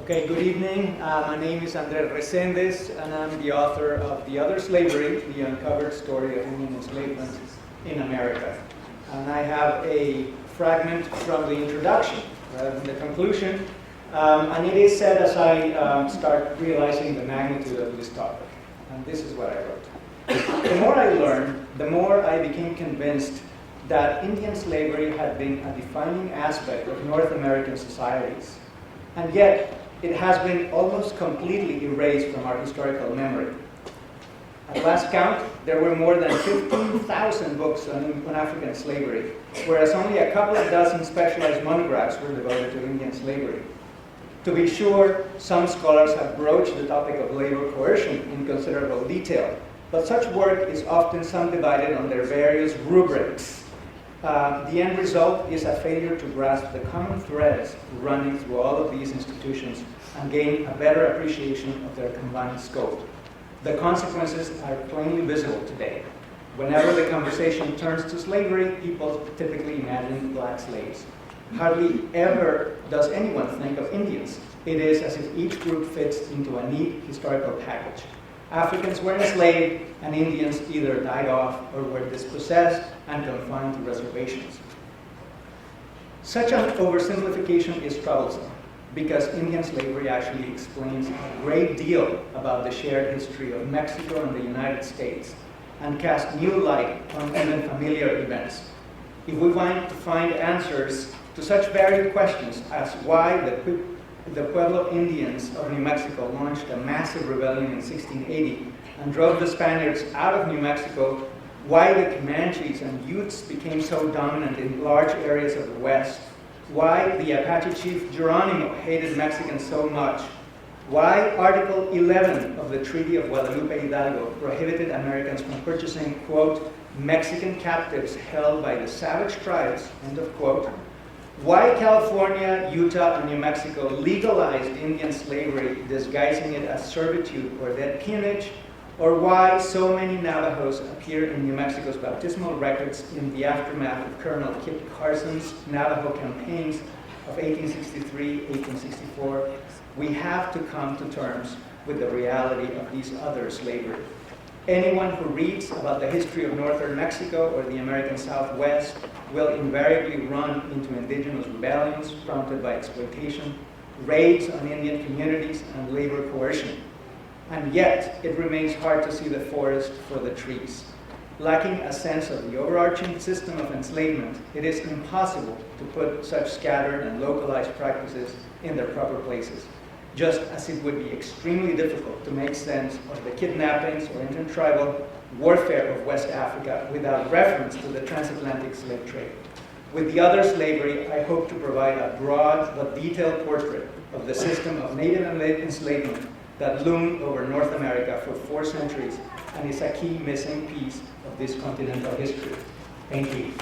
Okay, good evening. My name is Andrés Reséndez, and I'm the author of The Other Slavery, the Uncovered Story of Indian Enslavement in America. And I have a fragment from the introduction, rather than the conclusion. And it is said as I start realizing the magnitude of this topic. And this is what I wrote. The more I learned, the more I became convinced that Indian slavery had been a defining aspect of North American societies. And yet, it has been almost completely erased from our historical memory. At last count, there were more than 15,000 books on African slavery, whereas only a couple of dozen specialized monographs were devoted to Indian slavery. To be sure, some scholars have broached the topic of labor coercion in considerable detail, but such work is often subdivided on their various rubrics. The end result is a failure to grasp the common threads running through all of these institutions and gain a better appreciation of their combined scope. The consequences are plainly visible today. Whenever the conversation turns to slavery, people typically imagine black slaves. Hardly ever does anyone think of Indians. It is as if each group fits into a neat historical package. Africans were enslaved, and Indians either died off or were dispossessed and confined to reservations. Such an oversimplification is troublesome, because Indian slavery actually explains a great deal about the shared history of Mexico and the United States, and casts new light on even familiar events. If we want to find answers to such varied questions as why the Pueblo Indians of New Mexico launched a massive rebellion in 1680 and drove the Spaniards out of New Mexico, why the Comanches and Utes became so dominant in large areas of the West, why the Apache chief Geronimo hated Mexicans so much, why Article 11 of the Treaty of Guadalupe Hidalgo prohibited Americans from purchasing, quote, Mexican captives held by the savage tribes, end of quote, why California, Utah, and New Mexico legalized Indian slavery, disguising it as servitude or dead peonage, or why so many Navajos appear in New Mexico's baptismal records in the aftermath of Colonel Kit Carson's Navajo campaigns of 1863, 1864, we have to come to terms with the reality of these other slavery. Anyone who reads about the history of northern Mexico or the American Southwest will invariably run into indigenous rebellions prompted by exploitation, raids on Indian communities, and labor coercion. And yet, it remains hard to see the forest for the trees. Lacking a sense of the overarching system of enslavement, it is impossible to put such scattered and localized practices in their proper places, just as it would be extremely difficult to make sense of the kidnappings or intertribal warfare of West Africa without reference to the transatlantic slave trade. With The Other Slavery, I hope to provide a broad but detailed portrait of the system of native enslavement that loomed over North America for 4 centuries and is a key missing piece of this continental history. Thank you.